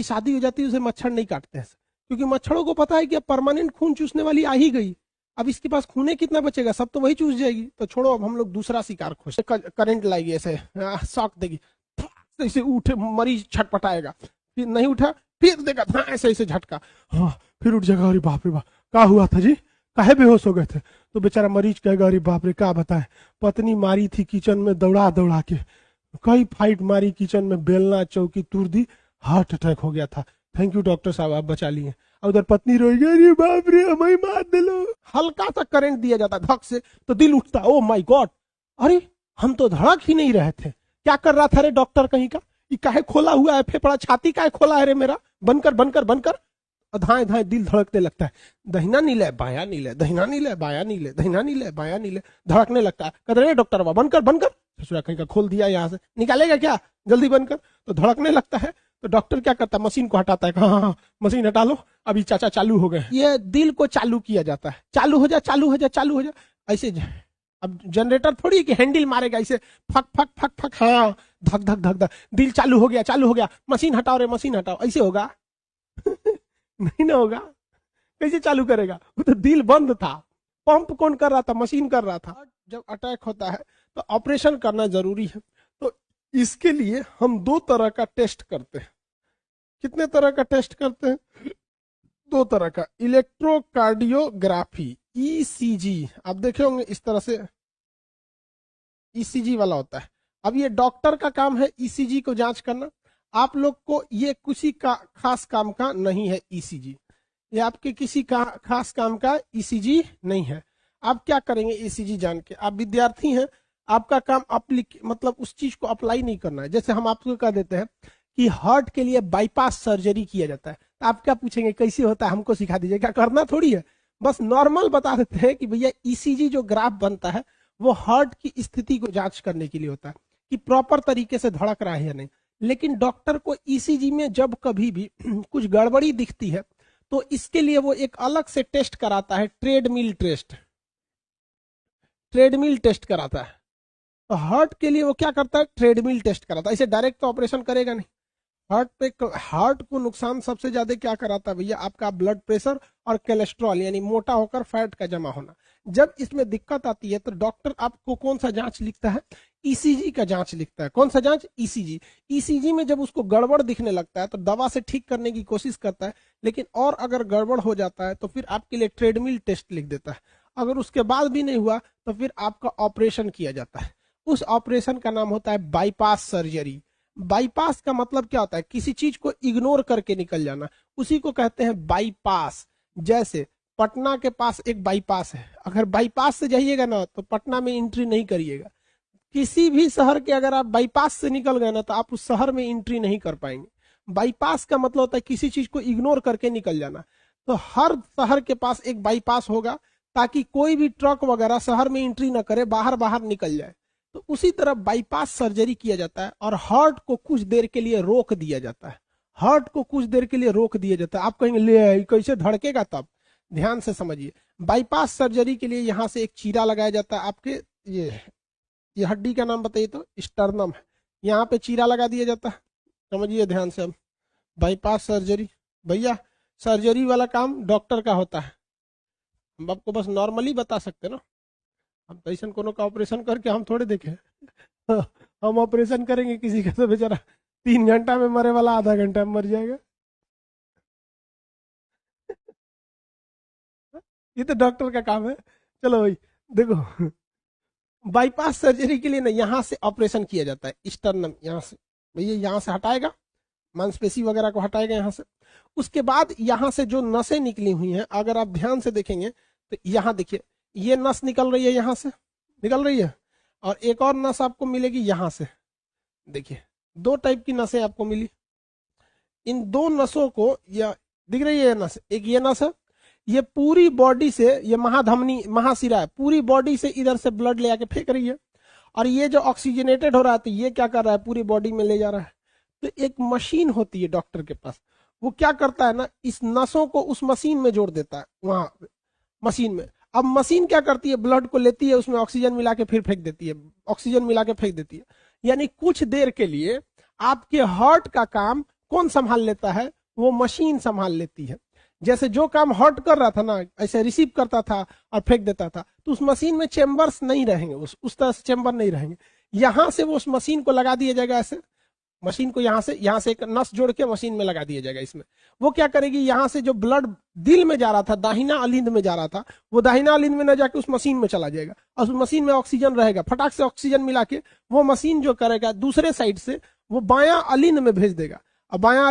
जिसकी शादी हो जाती है उसे मच्छर नहीं काटते हैं, क्योंकि मच्छरों को पता है कि अब परमानेंट खून चूसने वाली आ ही गई, अब इसके पास खूने कितना बचेगा, सब तो वही चूस जाएगी, तो छोड़ो अब हम लोग दूसरा शिकार खोजते। करंट लाएगी ऐसे, शॉक देगी, ऐसे उठे मरीज छटपटाएगा, फिर नहीं उठा, फिर देगा ऐसे ऐसे झटका, हाँ फिर उठ जाएगा, अरे बाप रे बाप क्या हुआ था जी, काहे बेहोश हो गए थे, तो बेचारा मरीज कहेगा अरे बाप रे क्या बताए, पत्नी मारी थी किचन में दौड़ा दौड़ा के, कई फाइट मारी किचन में, बेलना चौकी तोड़ दी, हार्ट अटैक हो गया था, थैंक यू डॉक्टर साहब आप बचा लिए। और उधर पत्नी रोएगी अरे बाप रे हमें मार दे लो, हल्का सा करंट दिया जाता धक से तो दिल उठता, ओ माय गॉड, अरे हम तो धड़क ही नहीं रहे थे, क्या कर रहा था रे डॉक्टर कहीं का, ये काहे खोला हुआ है फेफड़ा, छाती काहे खोला है रे मेरा, बनकर बनकर बनकर, धाए धाए दिल धड़कने लगता है, दहिना नीले बाया नीले, दहिना नीले बाया नीले, दहिना नीले बाया नीले, धड़कने लगता है, कहते रे डॉक्टर बाबा बनकर बनकर, ससुरा कहीं का खोल दिया, यहाँ से निकालेगा क्या, जल्दी बनकर, तो धड़कने लगता है, तो डॉक्टर क्या करता है, मशीन को हटाता है, हाँ हाँ मशीन हटा लो, अभी चाचा चालू हो गए, ये दिल को चालू किया जाता है, चालू हो जा चालू हो जा चालू हो जा, ऐसे अब जनरेटर थोड़ी कि हैंडल मारेगा ऐसे फक फक फक फक, हाँ धक धक धक धक, दिल चालू हो गया, मशीन हटाओ रे मशीन हटाओ, ऐसे होगा नहीं ना होगा, कैसे चालू करेगा, वो तो दिल बंद था, पंप कौन कर रहा था, मशीन कर रहा था। जब अटैक होता है तो ऑपरेशन करना जरूरी है, तो इसके लिए हम दो तरह का टेस्ट करते हैं। कितने तरह का टेस्ट करते हैं, दो तरह का, इलेक्ट्रोकार्डियोग्राफी ईसीजी, आप देखे होंगे इस तरह से ईसीजी वाला होता है। अब ये डॉक्टर का काम है ईसीजी को जांच करना, आप लोग को ये किसी का खास काम का नहीं है ईसीजी, ये आपके किसी का खास काम का ईसीजी नहीं है। आप क्या करेंगे ईसीजी जान के, आप विद्यार्थी हैं, आपका काम मतलब उस चीज को अप्लाई नहीं करना है। जैसे हम आपको कह देते हैं कि हार्ट के लिए बाईपास सर्जरी किया जाता है, तो आप क्या पूछेंगे कैसे होता है, हमको सिखा दीजिए, क्या करना थोड़ी है, बस नॉर्मल बता देते हैं कि भैया ईसीजी जो ग्राफ बनता है वो हार्ट की स्थिति को जांच करने के लिए होता है कि प्रॉपर तरीके से धड़क रहा है या नहीं। लेकिन डॉक्टर को ईसीजी में जब कभी भी कुछ गड़बड़ी दिखती है तो इसके लिए वो एक अलग से टेस्ट कराता है, ट्रेडमिल टेस्ट कराता है। तो हार्ट के लिए वो क्या करता है, ट्रेडमिल टेस्ट कराता है, इसे डायरेक्ट तो ऑपरेशन करेगा नहीं। हार्ट को नुकसान सबसे ज्यादा क्या कराता है भैया, आपका ब्लड प्रेशर और कोलेस्ट्रॉल, यानी मोटा होकर फैट का जमा होना। जब इसमें दिक्कत आती है तो डॉक्टर आपको कौन सा जांच लिखता है, ईसीजी का जांच लिखता है। कौन सा जांच, ईसीजी। ईसीजी में जब उसको गड़बड़ दिखने लगता है तो दवा से ठीक करने की कोशिश करता है, लेकिन और अगर गड़बड़ हो जाता है तो फिर आपके लिए ट्रेडमिल टेस्ट लिख देता है। अगर उसके बाद भी नहीं हुआ तो फिर आपका ऑपरेशन किया जाता है। उस ऑपरेशन का नाम होता है बाईपास सर्जरी। बाईपास का मतलब क्या होता है, किसी चीज को इग्नोर करके निकल जाना, उसी को कहते हैं बाईपास। जैसे पटना के पास एक बाईपास है, अगर बाईपास से जाइएगा ना तो पटना में एंट्री नहीं करिएगा। किसी भी शहर के अगर आप बाईपास से निकल गए ना तो आप उस शहर में एंट्री नहीं कर पाएंगे। बाईपास का मतलब होता है किसी चीज को इग्नोर करके निकल जाना। तो हर शहर के पास एक बाईपास होगा ताकि कोई भी ट्रक वगैरह शहर में एंट्री ना करे, बाहर बाहर निकल जाए। तो उसी तरह बाईपास सर्जरी किया जाता है और हार्ट को कुछ देर के लिए रोक दिया जाता है। हार्ट को कुछ देर के लिए रोक दिया जाता है। आप कहेंगे ले कैसे धड़केगा, तब ध्यान से समझिए। बाईपास सर्जरी के लिए यहाँ से एक चीरा लगाया जाता है, आपके ये हड्डी का नाम बताइए तो स्टर्नम है, यहाँ पे चीरा लगा दिया जाता है। समझिए ध्यान से। अब बाईपास सर्जरी, भैया सर्जरी वाला काम डॉक्टर का होता है, हम आपको बस नॉर्मली बता सकते ना, हम तो ऐसा कोनो का ऑपरेशन करके हम थोड़े देखे हम ऑपरेशन करेंगे किसी का तो बेचारा 3 घंटा में मरे वाला आधा घंटा में मर जाएगा। ये तो डॉक्टर का काम है। चलो भाई देखो, बाईपास सर्जरी के लिए ना यहाँ से ऑपरेशन किया जाता है, स्टर्नम यहाँ से, भैया यहाँ से हटाएगा, मांसपेशी वगैरह को हटाएगा यहाँ से। उसके बाद यहाँ से जो नसें निकली हुई हैं, अगर आप ध्यान से देखेंगे तो यहाँ देखिए, ये नस निकल रही है, यहाँ से निकल रही है, और एक और नस आपको मिलेगी यहाँ से। देखिए 2 टाइप की नसें आपको मिली। इन 2 नसों को, या दिख रही है नस, एक ये नस है, ये पूरी बॉडी से, ये महाधमनी महाशिरा है, पूरी बॉडी से इधर से ब्लड ले आके फेंक रही है। और ये जो ऑक्सीजनेटेड हो रहा है तो ये क्या कर रहा है, पूरी बॉडी में ले जा रहा है। तो एक मशीन होती है डॉक्टर के पास, वो क्या करता है ना, इस नसों को उस मशीन में जोड़ देता है, वहां मशीन में। अब मशीन क्या करती है, ब्लड को लेती है, उसमें ऑक्सीजन मिला के फिर फेंक देती है, ऑक्सीजन मिला के फेंक देती है। यानी कुछ देर के लिए आपके हार्ट का काम कौन संभाल लेता है? वो मशीन संभाल लेती है। जैसे जो काम हार्ट कर रहा था ना, ऐसे रिसीव करता था और फेंक देता था, तो उस मशीन में चेंबर्स नहीं रहेंगे, उस तरह से चेंबर नहीं रहेंगे। यहां से वो उस मशीन को लगा दिया जाएगा, ऐसे मशीन को यहां से एक नस जोड़ के मशीन में लगा दिया जाएगा। इसमें वो क्या करेगी, यहां से जो ब्लड दिल में जा रहा था, दाहिना अलिंद में जा रहा था, वो दाहिना अलिंद में न जाके उस मशीन में चला जाएगा और उस मशीन में ऑक्सीजन रहेगा। फटाक से ऑक्सीजन मिला के वो मशीन जो करेगा दूसरे साइड से वो बायां अलिंद में भेज देगा, और बायां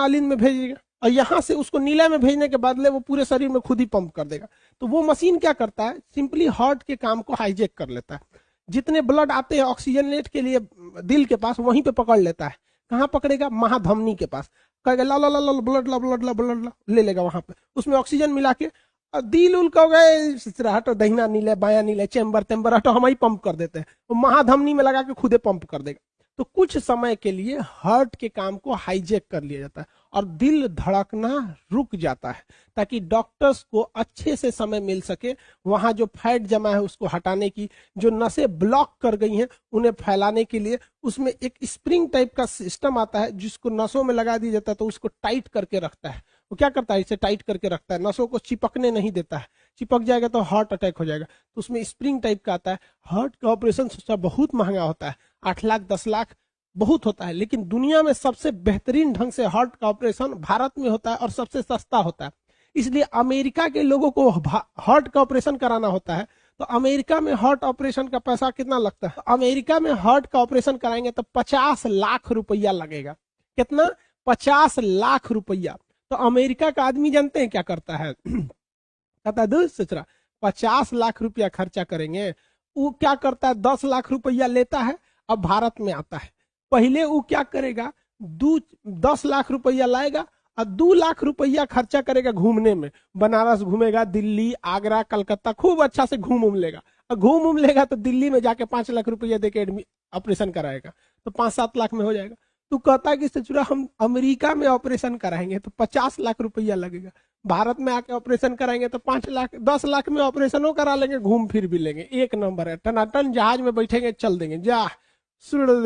अलिंद में भेजेगा, और यहां से उसको नीला में भेजने के बदले वो पूरे शरीर में खुद ही पंप कर देगा। तो वो मशीन क्या करता है, सिंपली हार्ट के काम को हाईजेक कर लेता है। जितने ब्लड आते हैं ऑक्सीजनेट के लिए दिल के पास, वहीं पे पकड़ लेता है। कहाँ पकड़ेगा? महाधमनी के पास। कहेगा ला ला ला ला ब्लड ला ब्लड ला ब्लड ला, ले लेगा वहां पे, उसमें ऑक्सीजन मिला के, और दिल उल का हो गए हटो, दहिना नीले बाया नीले, चेम्बर तेम्बर हटो, हम ही पंप कर देते हैं। वो महाधमनी में लगा के खुदे पंप कर देगा। तो कुछ समय के लिए हार्ट के काम को हाईजेक कर लिया जाता है और दिल धड़कना रुक जाता है, ताकि डॉक्टर्स को अच्छे से समय मिल सके वहां जो फैट जमा है उसको हटाने की, जो नसें ब्लॉक कर गई हैं उन्हें फैलाने के लिए। उसमें एक स्प्रिंग टाइप का सिस्टम आता है जिसको नसों में लगा दिया जाता है, तो उसको टाइट करके रखता है। वो क्या करता है, इसे टाइट करके रखता है, नसों को चिपकने नहीं देता है। चिपक जाएगा तो हार्ट अटैक हो जाएगा। तो उसमें स्प्रिंग टाइप का आता है। हार्ट का ऑपरेशन बहुत महंगा होता है, 8 लाख 10 लाख बहुत होता है, लेकिन दुनिया में सबसे बेहतरीन ढंग से हार्ट का ऑपरेशन भारत में होता है और सबसे सस्ता होता है। इसलिए अमेरिका के लोगों को हार्ट का ऑपरेशन कराना होता है, तो अमेरिका में हार्ट ऑपरेशन का पैसा कितना लगता है? तो अमेरिका में हार्ट का ऑपरेशन कराएंगे तो 50 लाख रुपया लगेगा। कितना? 50 लाख रुपया। तो अमेरिका का आदमी जानते हैं क्या करता है? कहता है दूर सचरा 50 लाख रुपया खर्चा करेंगे। वो क्या करता है, 10 लाख रुपया लेता है, अब भारत में आता है। पहले वो क्या करेगा, 10 लाख रुपया लाएगा और 2 लाख रुपया खर्चा करेगा घूमने में। बनारस घूमेगा, दिल्ली, आगरा, कलकत्ता, खूब अच्छा से घूम लेगा। और घूम लेगा तो दिल्ली में जाके 5 लाख रुपया देके ऑपरेशन कराएगा, तो 5-7 लाख में हो जाएगा। तो कहता है कि सचुरा हम अमेरिका में ऑपरेशन कराएंगे तो 50 लाख रुपया लगेगा, भारत में आके ऑपरेशन कराएंगे तो 5 लाख 10 लाख में ऑपरेशनों करा लेंगे, घूम फिर भी लेंगे। एक नंबर है, टनाटन जहाज में बैठेंगे, चल देंगे। जा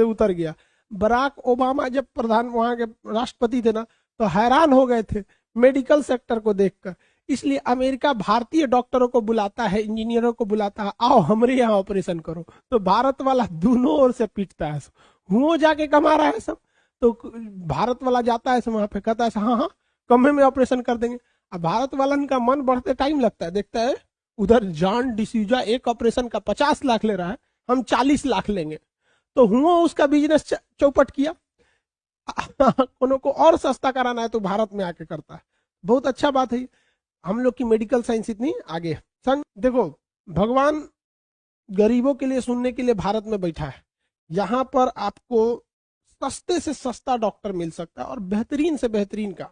उतर गया। बराक ओबामा जब प्रधान वहां के राष्ट्रपति थे ना, तो हैरान हो गए थे मेडिकल सेक्टर को देखकर। इसलिए अमेरिका भारतीय डॉक्टरों को बुलाता है, इंजीनियरों को बुलाता है, आओ हमारे यहाँ ऑपरेशन करो। तो भारत वाला दोनों ओर से पीटता है, हुओं जाके कमा रहा है सब। तो भारत वाला जाता है वहां पे, कहता है हाँ हाँ कम में ऑपरेशन कर देंगे। अब भारत वाला का मन बढ़ते टाइम लगता है, देखता है उधर जॉन डिसूजा एक ऑपरेशन का 50 लाख ले रहा है, हम 40 लाख लेंगे। तो हुआ उसका बिजनेस चौपट किया। कोनो को और सस्ता कराना है तो भारत में आके करता है। बहुत अच्छा बात है, हम लोग की मेडिकल साइंस इतनी आगे है। सन देखो, भगवान गरीबों के लिए सुनने के लिए भारत में बैठा है। यहाँ पर आपको सस्ते से सस्ता डॉक्टर मिल सकता है और बेहतरीन से बेहतरीन का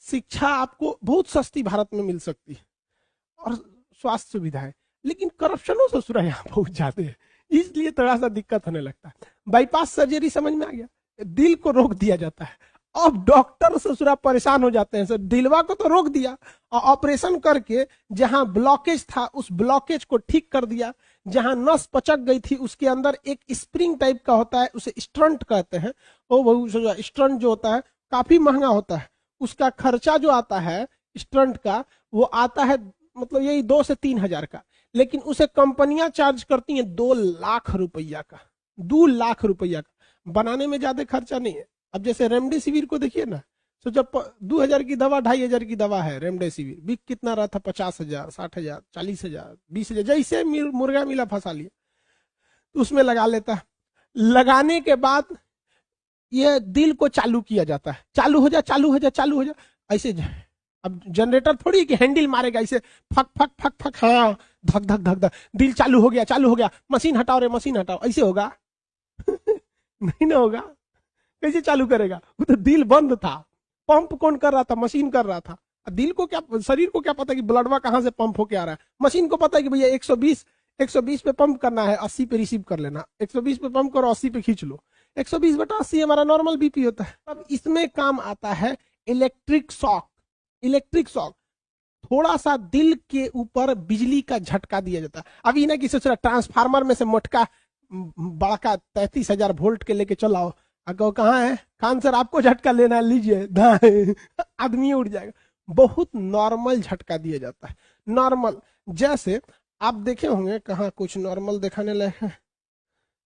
शिक्षा आपको बहुत सस्ती भारत में मिल सकती है और स्वास्थ्य सुविधा है। लेकिन करप्शनों से सुरा यहाँ बहुत ज्यादा है, इसलिए थोड़ा सा दिक्कत होने लगता है। बाईपास सर्जरी समझ में आ गया, दिल को रोक दिया जाता है। अब डॉक्टर ससुरा परेशान हो जाते हैं, सर दिलवा को तो रोक दिया और ऑपरेशन करके जहां ब्लॉकेज था उस ब्लॉकेज को ठीक कर दिया। जहां नस पचक गई थी उसके अंदर एक स्प्रिंग टाइप का होता है, उसे स्टंट कहते हैं। वो स्टंट जो होता है काफी महंगा होता है, उसका खर्चा जो आता है स्टंट का वो आता है मतलब यही 2 से 3 हजार का, लेकिन उसे कंपनियां चार्ज करती हैं 2 लाख रुपया का। 2 लाख रुपया का बनाने में ज्यादा खर्चा नहीं है। अब जैसे रेमडेसिविर को देखिए ना, तो जब 2000 की दवा 2500 की दवा है रेमडेसिविर, बिक कितना रहा था 50,000 60,000 40,000 20,000, जैसे मुर्गा मिला फंसा लिया तो उसमें लगा लेता है। लगाने के बाद ये दिल को चालू किया जाता है, चालू हो जा चालू हो जा चालू हो जा ऐसे। अब जनरेटर थोड़ी कि हैंडल मारेगा ऐसे फक फक फक फक, हाँ धक धक धक धक, दिल चालू हो गया, मशीन हटाओ रे मशीन हटाओ, ऐसे होगा? नहीं ना होगा। कैसे चालू करेगा? वो तो दिल बंद था, पंप कौन कर रहा था? मशीन कर रहा था। दिल को क्या, शरीर को क्या पता कि ब्लडवा कहां से पंप होके आ रहा है? मशीन को पता है कि भैया 120 पे पंप करना है, 80 पे रिसीव कर लेना, 120 पे पंप करो 80 पे खींच लो। 120/80 हमारा नॉर्मल बीपी होता है। अब इसमें काम आता है इलेक्ट्रिक शॉक। इलेक्ट्रिक शॉक थोड़ा सा दिल के ऊपर बिजली का झटका दिया जाता है। अभी ना किसी ट्रांसफार्मर में से मोटका बड़का 33,000 वोल्ट के लेके चलाओ, अगर कहाँ है खान सर, आपको झटका लेना है, लीजिए, दाएं, आदमी उड़ जाएगा। बहुत नॉर्मल झटका दिया जाता है, नॉर्मल। जैसे आप देखे होंगे, कहाँ कुछ नॉर्मल दिखाने लायक है,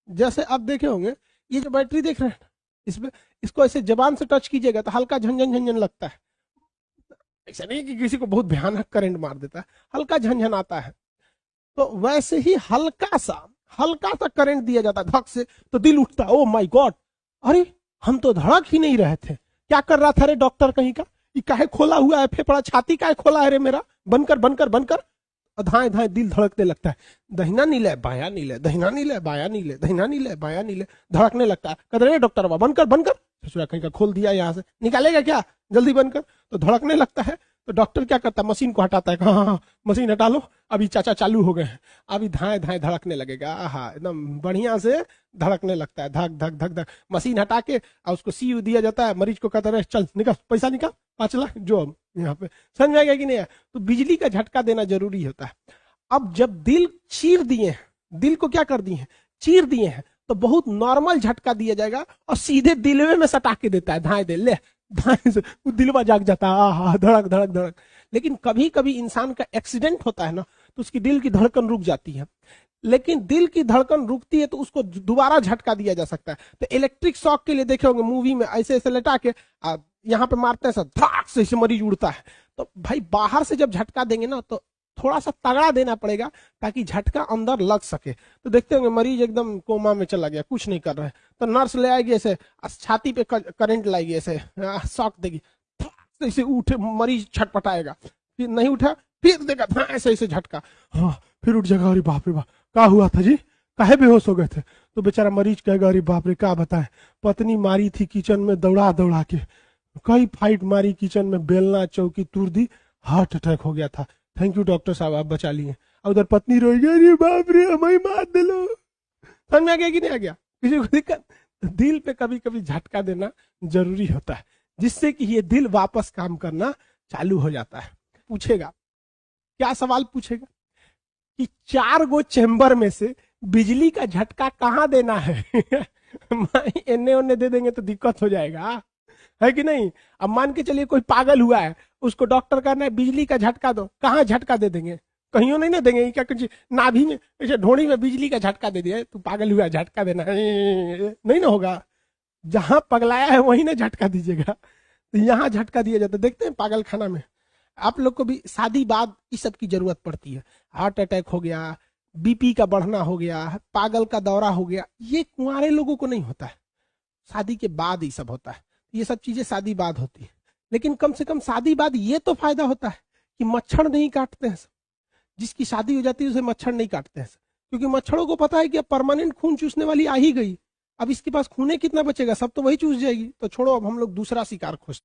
जैसे आप देखे होंगे ये जो बैटरी देख रहे हैं इसमें, इसको ऐसे जबान से टच कीजिएगा तो हल्का झंझन झंझन लगता है। ऐसा नहीं कि किसी को बहुत भयानक करंट मार देता है, हल्का झंझन आता है। तो वैसे ही हल्का सा करंट दिया जाता है धक से, तो दिल उठता है, ओ माय गॉड, अरे हम तो धड़क ही नहीं रहे थे, क्या कर रहा था रे डॉक्टर कहीं का, ये काहे खोला हुआ है फेफड़ा, छाती काहे खोला है रे मेरा, बनकर बनकर बनकर, धाए धाए दिल धड़कने लगता है, दहिना नीले बाया नीले, दहिना नीले बाया नीले, दहिना नीले बाया नीले, धड़कने लगता है। कहते रे डॉक्टर बाबा बनकर बनकर, ससुरा कहीं का खोल दिया, यहाँ से निकालेगा क्या, जल्दी बनकर, तो धड़कने लगता है। तो डॉक्टर क्या करता है, मशीन को हटाता है, हाँ मशीन हटा लो, अभी चाचा चालू हो गए हैं, अभी धाए धाए धड़कने लगेगा, आहा एकदम बढ़िया से धड़कने लगता है, धक धक धक धक। मशीन हटा के और उसको सी दिया जाता है, मरीज को कहता है चल निकल, पैसा निकाल 5 लाख जो यहाँ पे, समझ आएगा कि नहीं। तो बिजली का झटका देना जरूरी होता है। अब जब दिल चीर दिए हैं, दिल को क्या कर दिए हैं, चीर दिए हैं, तो बहुत नॉर्मल झटका दिया जाएगा और सीधे दिलवे में सटा के देता है, धाए दे ले, धाए से दिलवा जाग जाता है, आहा धड़क धड़क धड़क। लेकिन कभी कभी इंसान का एक्सीडेंट होता है ना, तो उसकी दिल की धड़कन रुक जाती है, लेकिन दिल की धड़कन रुकती है तो उसको दोबारा झटका दिया जा सकता है। तो इलेक्ट्रिक शॉक के लिए देखे होंगे मूवी में, ऐसे ऐसे लटा के यहाँ पे मारते हैं, सब धड़ाक से मरीज उड़ता है। तो भाई बाहर से जब झटका देंगे ना तो थोड़ा सा तगड़ा देना पड़ेगा ताकि झटका अंदर लग सके। तो देखते होंगे मरीज एकदम कोमा में चला गया, कुछ नहीं कर रहा है, तो नर्स ले आएगी ऐसे, छाती पे करंट लाएगी, ऐसे शॉक देगी, ऐसे उठे मरीज छटपटाएगा, फिर नहीं उठा, फिर देगा ऐसे ऐसे झटका, हाँ फिर उठ जाएगा, अरे बाप रे बाप क्या हुआ था जी, काहे बेहोश हो गए थे। तो बेचारा मरीज कहेगा अरे बाप रे क्या बताए, पत्नी मारी थी किचन में दौड़ा दौड़ा के, कई फाइट मारी किचन में, बेलना चौकी तूर दी, हार्ट अटैक हो गया था, थैंक यू डॉक्टर साहब आप बचा लिए। और उधर पत्नी रोएगी, अरे बाप रे हमें मार दे लो। समझ में आ गया कि नहीं आ गया, किसी को दिक्कत। दिल पे कभी कभी झटका देना जरूरी होता है, जिससे कि ये दिल वापस काम करना चालू हो जाता है। पूछेगा, क्या सवाल पूछेगा कि 4 गो चेंबर में से बिजली का झटका कहाँ देना है। एने ओने दे देंगे तो दिक्कत हो जाएगा, है कि नहीं। अब मान के चलिए कोई पागल हुआ है, उसको डॉक्टर कहना है बिजली का झटका दो, कहाँ झटका दे देंगे, कहीं नहीं ना देंगे, क्या कुछ नाभि में ऐसे ढोड़ी में बिजली का झटका दे दिया, तू पागल हुआ झटका देना नहीं ना होगा। जहां पगलाया है वहीं ना झटका दीजिएगा, तो यहाँ झटका दिया जाता है। देखते हैं पागल खाना में आप लोग को भी शादी बाद इस सब की जरूरत पड़ती है, हार्ट अटैक हो गया, बीपी का बढ़ना हो गया, पागल का दौरा हो गया, ये कुंवारे लोगों को नहीं होता है, शादी के बाद ही सब होता है। ये सब चीजें शादी बाद होती है, लेकिन कम से कम शादी बाद ये तो फायदा होता है कि मच्छर नहीं काटते हैं सब। जिसकी शादी हो जाती है उसे मच्छर नहीं काटते हैं सब, क्योंकि मच्छरों को पता है कि अब परमानेंट खून चूसने वाली आ ही गई, अब इसके पास खूने कितना बचेगा, सब तो वही चूस जाएगी, तो छोड़ो अब हम लोग दूसरा शिकार खोजते